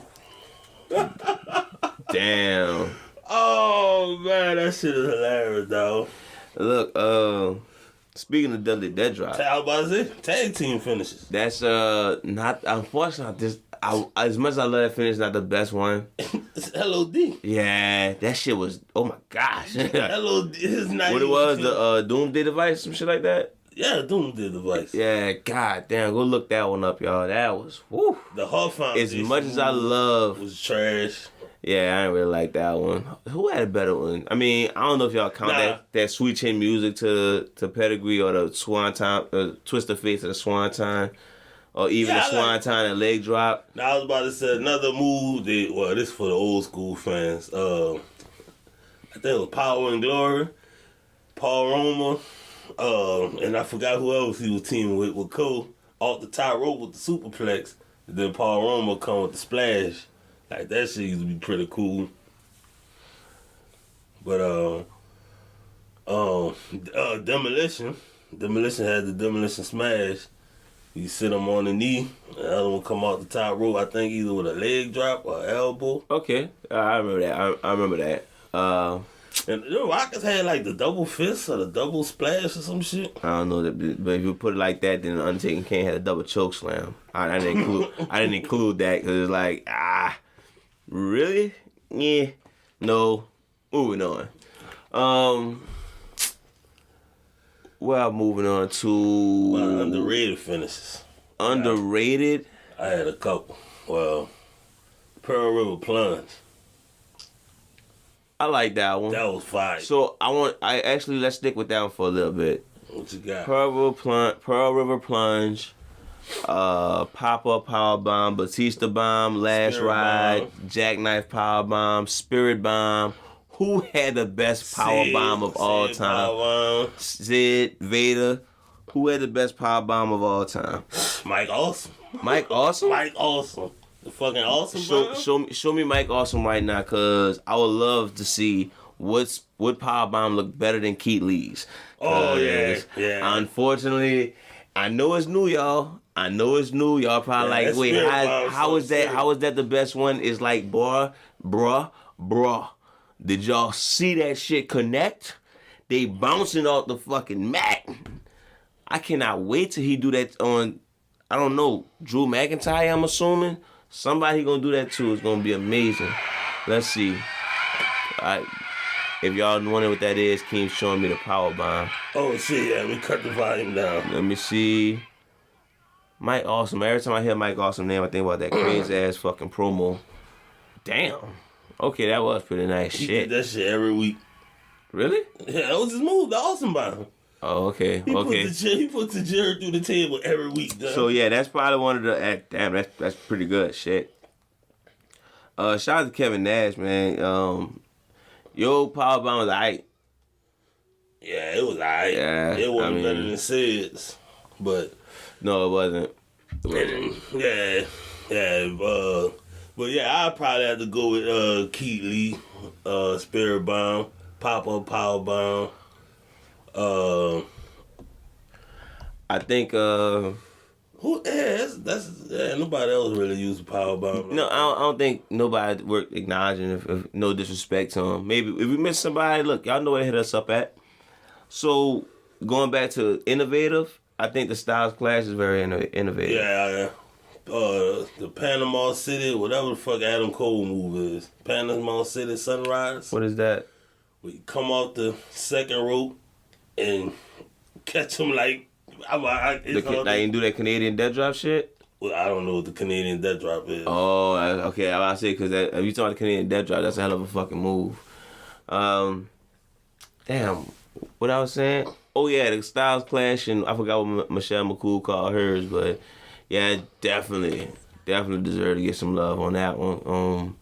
Damn. Oh man, that shit is hilarious, dog. Look, speaking of Dudley Death Drop, I was about to say tag team finishes. That's not unfortunately. As much as I love that finish, not the best one. It's LOD. Yeah, that shit was. Oh my gosh. LOD is not. What it was, the Doomsday Device, some shit like that. Yeah, Doomsday Device. Yeah, god damn, go look that one up, y'all. That was whoo. The Hart As Foundation much as I love, was trash. Yeah, I didn't really like that one. Who had a better one? I mean, I don't know if y'all count that Sweet Chin Music to Pedigree or the Swanton, Twist of Fate to the Swanton, or even the Swanton and Leg Drop. Now I was about to say another move. This is for the old school fans. I think it was Power and Glory, Paul Roma, and I forgot who else he was teaming with Cole. Off the top rope with the superplex. And then Paul Roma come with the splash. Like, that shit used to be pretty cool. But, Demolition. Demolition had the Demolition Smash. You sit him on the knee. The other one come out the top rope, I think either with a leg drop or elbow. Okay. I remember that. I remember that. And the Rockets had like the double fist or the double splash or some shit. I don't know, but if you put it like that, then Undertaker Kane had a double choke slam. I didn't include that because it's like, really? Yeah. No. Moving on. Well, moving on to underrated finishes. Underrated? I had a couple. Well, Pearl River Plunge. I like that one. That was fire. So let's stick with that one for a little bit. What you got? Pearl River Plunge, Pop-Up Powerbomb, Batista Bomb, Last Spirit Ride, Bomb. Jackknife Powerbomb, Spirit Bomb. Who had the best powerbomb of all time? Sid, Vader. Who had the best powerbomb of all time? Mike Awesome. Mike Awesome? Mike Awesome. The fucking Awesome Show me Mike Awesome right now, cause I would love to see what powerbomb look better than Keith Lee's. Oh yeah. Unfortunately, I know it's new, y'all. Y'all probably like, wait, how is that the best one? It's like, bruh. Did y'all see that shit connect? They bouncing off the fucking mat. I cannot wait till he do that on, I don't know, Drew McIntyre, I'm assuming. Somebody gonna do that too. It's gonna be amazing. Let's see. If y'all wondering what that is, keep showing me the power bomb. Oh shit, yeah, let me cut the volume down. Let me see. Mike Awesome. Every time I hear Mike Awesome name, I think about that crazy ass fucking promo. Damn. Okay, that was pretty nice He shit. did that shit every week. Really? Yeah, that was his move, the Awesome Bomb. Oh, okay. He puts the chair through the table every week. Dog. So yeah, that's probably one of the. Damn, that's pretty good shit. Shout out to Kevin Nash, man. Yo, powerbomb was alright. Yeah, it was alright. Yeah, it wasn't better than Sid's, but no, it wasn't. But yeah, I'd probably have to go with Keith Lee, Spirit Bomb, Pop-Up Power Bomb. I think nobody else really used a power bomb. No, I don't think nobody worth acknowledging if no disrespect to him. Maybe if we miss somebody, look, y'all know where to hit us up at. So going back to innovative, I think the Styles Clash is very innovative. Yeah. The Panama City, whatever the fuck Adam Cole move is. Panama City Sunrise. What is that? We come off the second rope and catch him like I didn't do that Canadian death drop shit. Well, I don't know what the Canadian death drop is. Oh, okay. I say because if you talking about the Canadian death drop, that's a hell of a fucking move. Damn, what I was saying? Oh yeah, the Styles Clash, and I forgot what Michelle McCool called hers, but yeah, definitely Definitely deserve to get some love on that one.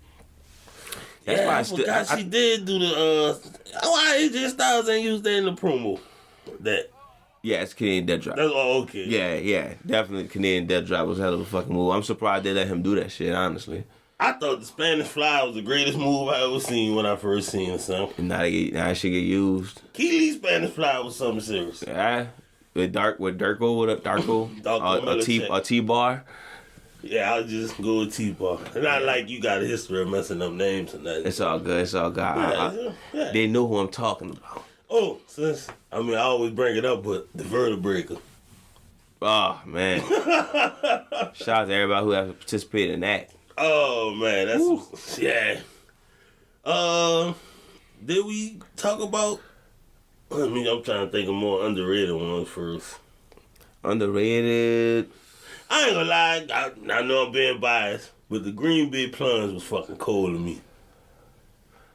That's why I forgot she did do the. Why AJ Styles ain't used that in the promo? That. Yeah, it's Canadian Death Drop. That's okay. Yeah, definitely Canadian Death Drop was a hell of a fucking move. I'm surprised they let him do that shit, honestly. I thought the Spanish Fly was the greatest move I ever seen when I first seen it, son. Now that shit get used. Keely's Spanish Fly was something serious. Yeah, with Darko, a T-bar. Yeah, I'll just go with T-bar. Not like you got a history of messing up names and that. It's all good. Yeah. They know who I'm talking about. Oh, I always bring it up, but the Vertebraker. Oh, man. Shout out to everybody who has participated in that. Oh, man. Yeah. Did we talk about... I'm trying to think of more underrated ones first. Underrated... I ain't gonna lie, I know I'm being biased, but the Green Bay Plunge was fucking cold to me.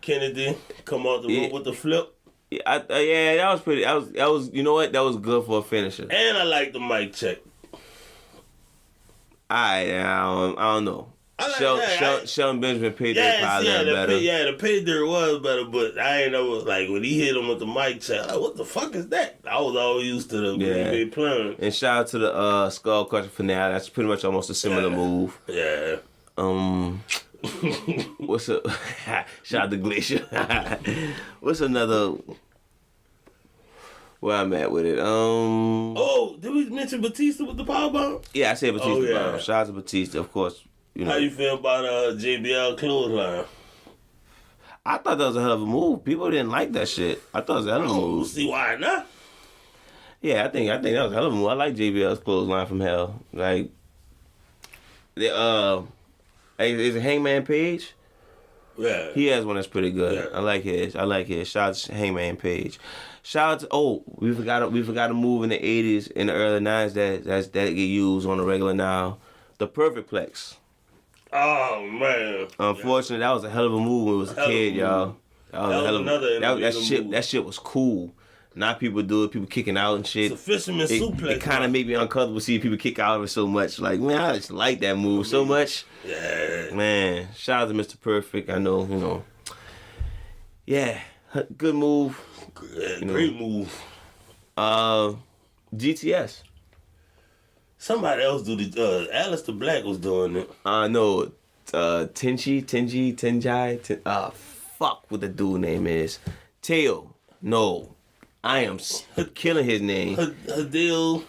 Kennedy come out the rope with the flip. Yeah, that was pretty. That was. You know what? That was good for a finisher. And I like the mic check. I don't know. Shelton Benjamin paid their probably better. The pay dirt was better, but I ain't know like when he hit him with the mic check. Like, what the fuck is that? I was always used to the Green Bay Plunge. And shout out to the Skull Crusher finale. That's pretty much almost a similar move. Yeah. What's up? Shout out to Glacier. What's another? Where I'm at with it? Oh, did we mention Batista with the powerbomb? Yeah, I said Batista. Yeah. Shout out to Batista, of course. You know. How you feel about JBL clothesline? I thought that was a hell of a move. People didn't like that shit. I thought it was a hell of a move. We'll see why not. Yeah, I think that was a hell of a move. I like JBL's clothesline from hell. Like, is it Hangman Page? Yeah. He has one that's pretty good. Yeah. I like his. Shout out to Hangman Page. Shout out to we forgot a move in the 80s and the early 90s that get used on the regular now. The Perfect Plex. Oh man! Unfortunately, that was a hell of a move when we was a kid, y'all. That was a hell of that shit was cool. Now people do it, people kicking out and shit. It's a fisherman suplex. It kind of made me uncomfortable seeing people kick out of it so much. Like, man, I just like that move so much. Yeah. Man, shout out to Mr. Perfect. I know, you know. Yeah, good move. Great move. GTS. Somebody else do the. Aleister Black was doing it. No, Tenjai. Fuck what the dude name is. Teo. No, I am killing his name. Hideo.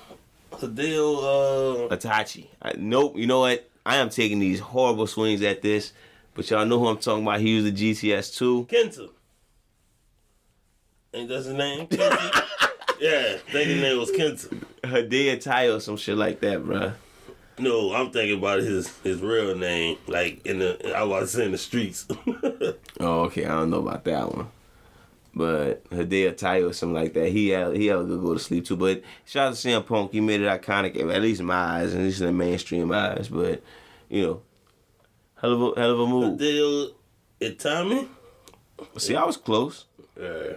Itachi. Nope. You know what? I am taking these horrible swings at this, but y'all know who I'm talking about. He used the GTS too. Kenta. Ain't that his name? Yeah, I think his name was Kenta. Hideo Tai or some shit like that, bruh. No, I'm thinking about his real name, like I was saying the streets. Oh, okay, I don't know about that one. But Hideo Tai or something like that, he had to go to sleep too. But shout out to CM Punk, he made it iconic, at least in my eyes, at least in the mainstream eyes. But, you know, hell of a move. Hideo Itami? See, I was close. Yeah.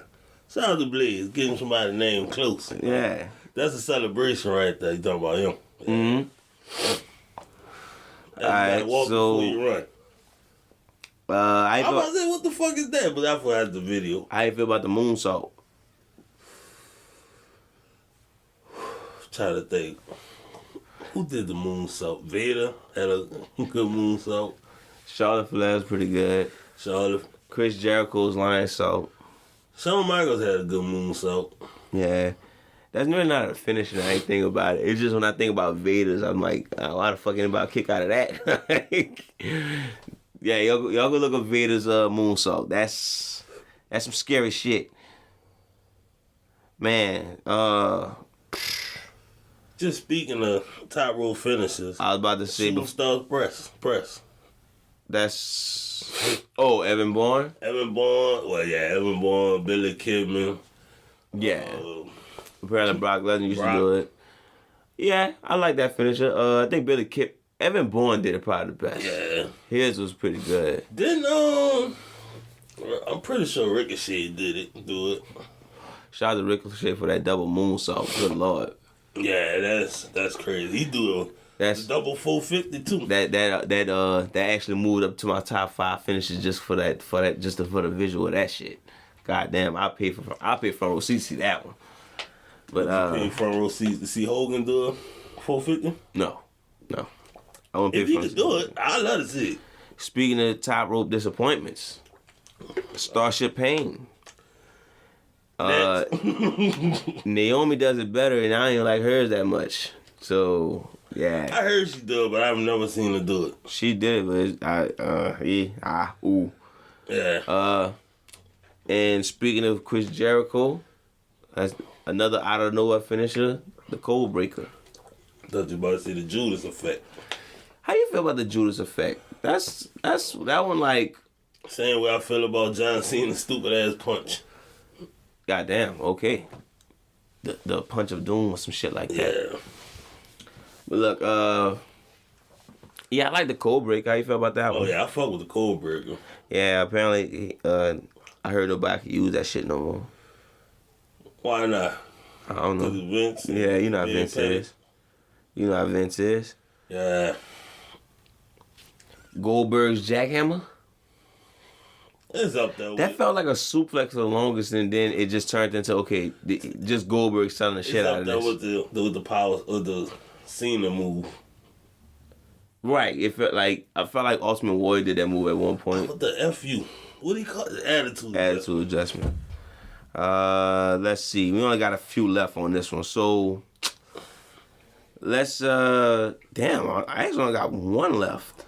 Shout out to Blaze, getting somebody named close. Yeah. That's a celebration right there. You talking about him. Mm-hmm. All right, walk before you run. I was about to say, what the fuck is that? But I forgot the video. How you feel about the moonsault? Trying to think. Who did the moonsault? Vader had a good moonsault. Charlotte Flair's pretty good. Chris Jericho's lion salt. Shawn Michaels had a good moonsault. Yeah. That's really not a finisher or anything about it. It's just when I think about Vader's, I'm like, why the fuck anybody kick out of that? Yeah, y'all go look at Vader's moonsault. That's some scary shit. Man, just speaking of top row finishes, I was about to say Superstar press. That's Evan Bourne. Evan Bourne, Billy Kidman. Yeah. Apparently Brock Lesnar used to do it. Yeah, I like that finisher. I think Evan Bourne did it probably the best. Yeah. His was pretty good. I'm pretty sure Ricochet do it. Shout out to Ricochet for that double moonsault. Good Lord. Yeah, that's crazy. He do That's the double 450 too. That actually moved up to my top 5 finishes just for the visual of that shit. Goddamn, I pay for front row seats to see that one. But you pay front row seats to see Hogan do a 450? No. I won't pay if he could do it, I'd love to see it. Speaking of top rope disappointments, Starship Pain. Naomi does it better, and I ain't like hers that much. So yeah, I heard she do it, but I've never seen her do it. She did it, but Yeah. And speaking of Chris Jericho, that's another out of nowhere finisher, the Code Breaker. Thought you about to say the Judas effect. How you feel about the Judas effect? That's that one like. Same way I feel about John Cena's stupid ass punch. Goddamn, okay. The punch of doom or some shit like that. Yeah. But look, yeah, I like the Code Breaker. How you feel about that one? Oh yeah, I fuck with the Code Breaker. Yeah, apparently, I heard nobody can use that shit no more. Why not? I don't know. Vince, yeah, you know how Vince is. You know how Vince is. Yeah. Goldberg's jackhammer. It's up there. That felt like a suplex for the longest, and then it just turned into just Goldberg selling the shit out of this. With the powers of the Cena move. Right. It felt like I felt like Ultimate Warrior did that move at one point. What the FU? What do you call it? Attitude adjustment. Let's see. We only got a few left on this one, so let's. Damn, I actually only got one left.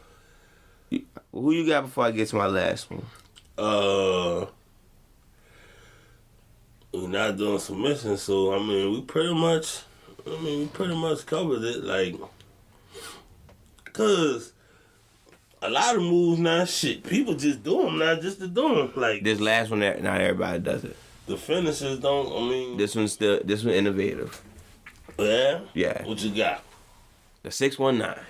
Who you got before I get to my last one? We're not doing submissions, so we pretty much covered it, like, cause a lot of moves now, shit, people just do them now just to do them. Like this last one, not everybody does it. The finishers don't. This one's innovative. Yeah. Yeah. What you got? The 619.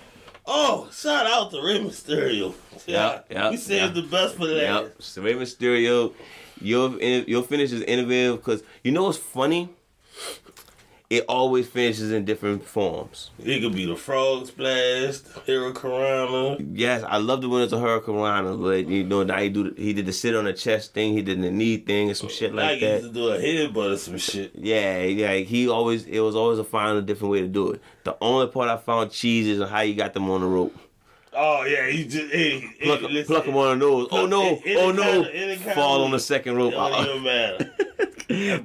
Oh, shout out to Rey Mysterio. Yeah, we saved the best for last. Yep, so Rey Mysterio, your finish is innovative because you know what's funny? It always finishes in different forms. It could be the frog splash, the Hurricanrana. Yes, I love the winners of Hurricanrana, but you know now he did the sit on the chest thing, he did the knee thing and some shit like that. He used to do a headbutt or some shit. Yeah, it was always a find a different way to do it. The only part I found cheesy is how you got them on the rope. Oh yeah, he just pluck them on the nose. Oh no! Fall on the second rope. It don't even matter. That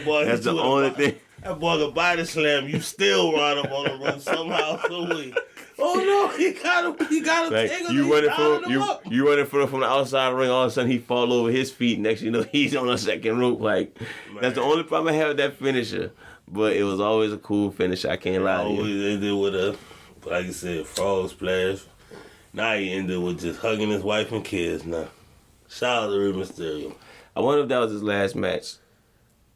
boy. That's the only thing. That boy could body slam. You still run up on the rope somehow, some way. Oh no! He got him. Like, you running from the outside ring. All of a sudden, he fall over his feet. Next, you know, he's on the second rope. Like, man. That's the only problem I have with that finisher. But it was always a cool finisher. I can't lie to you. Always ended with like you said, frog splash. Now he ended with just hugging his wife and kids. Now, shout out to Rey Mysterio. I wonder if that was his last match.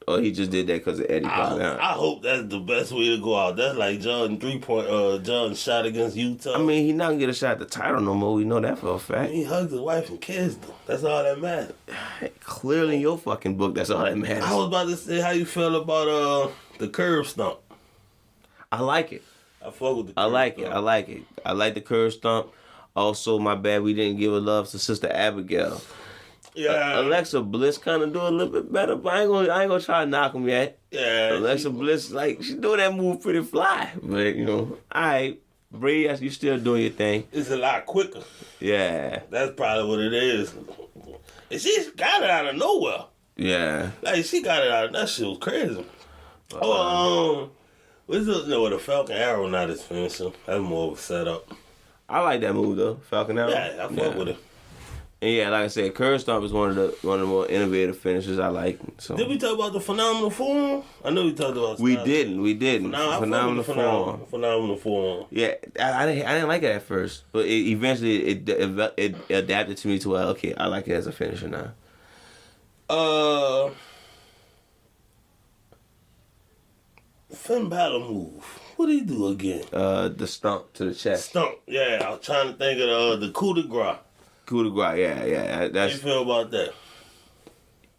Or he just did that because of Eddie. I hope that's the best way to go out. That's like Jordan Jordan shot against Utah. I mean, he not gonna get a shot at the title no more. We know that for a fact. He hugged his wife and kids though. That's all that matters. Clearly in your fucking book, that's all that matters. I was about to say how you feel about the curb stomp. I like it. I fuck with the curb I like stomp. it. I like the curb stomp. Also, my bad, we didn't give a love to Sister Abigail. Yeah. Alexa Bliss kind of do a little bit better, but I ain't gonna try to knock him yet. Yeah. Alexa Bliss, like, she doing that move pretty fly. But, you know, alright. Brady, you still doing your thing. It's a lot quicker. Yeah. That's probably what it is. And she got it out of nowhere. Yeah. Like, she got it out of that shit was crazy. The Falcon Arrow not his finisher. That's more of a setup. I like that move though, Falcon Arrow. Yeah, I fuck with it. And yeah, like I said, curb stomp is one of the more innovative finishers I like. So. Did we talk about the Phenomenal Forum? I know we talked about. We didn't. Phenomenal Forum. Phenomenal Forum. Yeah, I didn't like it at first, but eventually it adapted to me to where okay, I like it as a finisher now. Finn Balor move. What did he do again? The stomp to the chest. Stomp. Yeah, I was trying to think of the coup de grace. Coup de grace. Yeah. How you feel about that?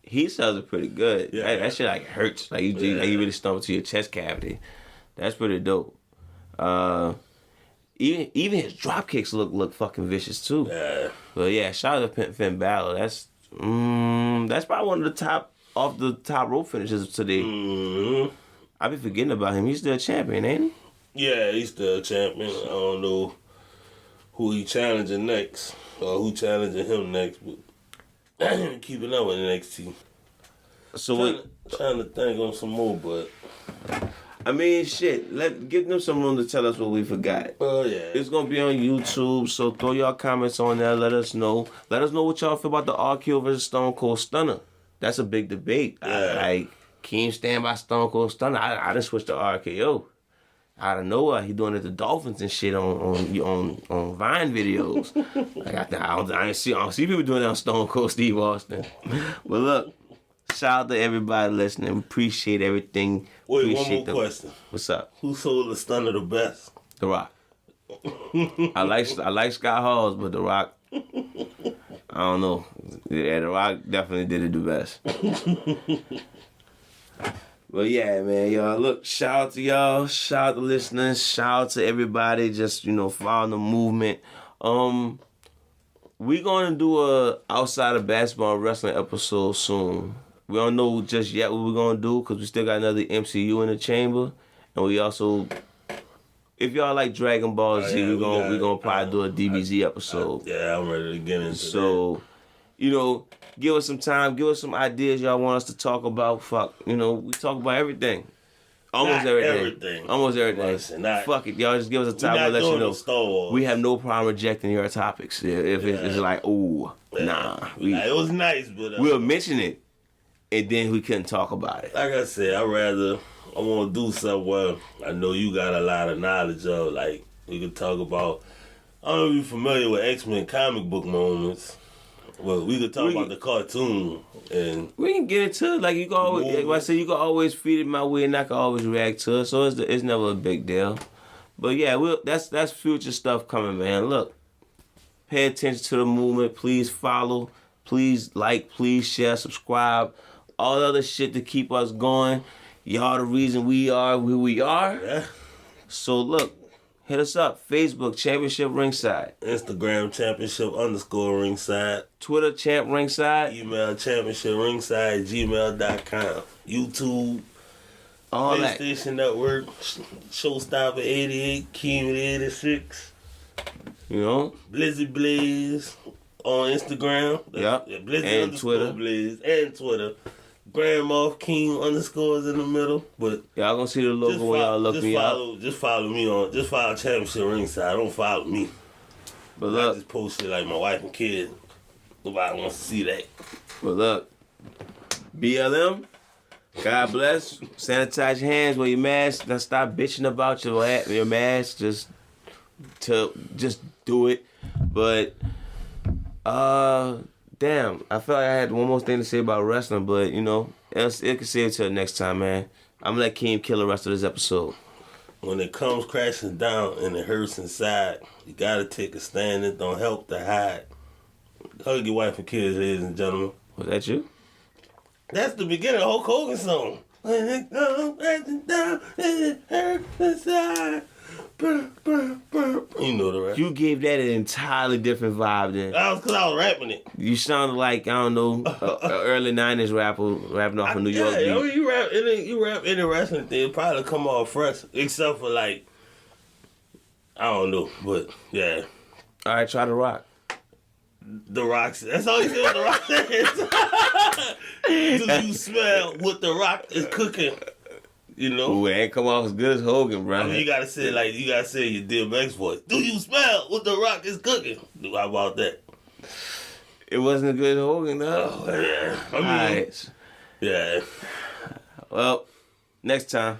He sells it pretty good. Yeah. That shit like hurts. Like you really stomp to your chest cavity. That's pretty dope. even his drop kicks look fucking vicious too. Yeah. But yeah, shout out to Finn Balor. That's probably one of the top rope finishes today. Mm-hmm. I be forgetting about him. He's still a champion, ain't he? Yeah, he's still a champion. I don't know who he challenging next or who challenging him next, but I ain't keeping up with NXT. So trying to think on some more, but I mean, shit. Give them some room to tell us what we forgot. Oh yeah, it's gonna be on YouTube, so throw y'all comments on there. Let us know. Let us know what y'all feel about the RKO versus Stone Cold Stunner. That's a big debate. Yeah. Keem stand by Stone Cold Stunner. I done switched to RKO. Out of nowhere, he doing it to Dolphins and shit on Vine videos. I don't see people doing that on Stone Cold Steve Austin. But look, shout out to everybody listening. Appreciate everything. Wait, one more question. What's up? Who sold the Stunner the best? The Rock. I like Scott Halls, but The Rock, I don't know. Yeah, The Rock definitely did it the best. But yeah, man, y'all. Look, shout out to y'all. Shout out to listeners. Shout out to everybody just, following the movement. We gonna do a outside of basketball wrestling episode soon. We don't know just yet what we're gonna do because we still got another MCU in the chamber, and we also, if y'all like Dragon Ball Z, we're gonna probably do a DBZ episode. Yeah, I'm ready to get into so, give us some time, give us some ideas y'all want us to talk about. Fuck, we talk about everything. Almost everything. Listen, fuck it, y'all just give us a time to let you know. We have no problem rejecting your topics. If it's like, ooh, nah. It was nice, but we'll mention it, and then we couldn't talk about it. Like I said, I want to do something where I know you got a lot of knowledge of. Like, we could talk about, I don't know if you're familiar with X-Men comic book moments. Well, we could talk about the cartoon, and we can get into it. Like you can always, like I said, you can always feed it my way, and I can always react to it. So it's never a big deal. But yeah, that's future stuff coming, man. Look, pay attention to the movement. Please follow. Please like. Please share. Subscribe. All the other shit to keep us going. Y'all the reason we are who we are. Yeah. So look. Hit us up. Facebook, Championship Ringside. Instagram, Championship_Ringside. Twitter, Champ Ringside. Email, ChampionshipRingside@gmail.com. YouTube. All PlayStation Network. Showstopper 88. Keem 86. Blizzy Blaze on Instagram. Yep. Blizzy and Twitter. Blaze and Twitter. Grandma Keem _, in the middle, but y'all gonna see the logo when y'all look me up. Just follow me just follow Championship Ringside. Don't follow me. But look, I just post shit like my wife and kids. Nobody wants to see that. But look, BLM. God bless. Sanitize your hands, wear your mask. Now stop bitching about your mask. Just do it. But damn, I felt like I had one more thing to say about wrestling, but it can save it till next time, man. I'm gonna let Keem kill the rest of this episode. When it comes crashing down and it hurts inside, you gotta take a stand. It don't help to hide. Hug your wife and kids, ladies and gentlemen. Was that you? That's the beginning of Hulk Hogan song. When it comes crashing down and it hurts inside. You know the rap. You gave that an entirely different vibe then. That was because I was rapping it. You sounded like, I don't know, early 90s rapping off a New York beat. I mean, you rap any wrestling thing, it'll probably come off fresh. Except for like, I don't know, but yeah. All right, try The Rock. The Rock, that's all you said. The Rock says. Do you smell what The Rock is cooking? Ooh, it ain't come off as good as Hogan, bro. I mean, you gotta say your DMX voice. Do you smell what The Rock is cooking? How about that? It wasn't as good as Hogan, though. Oh, yeah. All right. Yeah. Well, next time.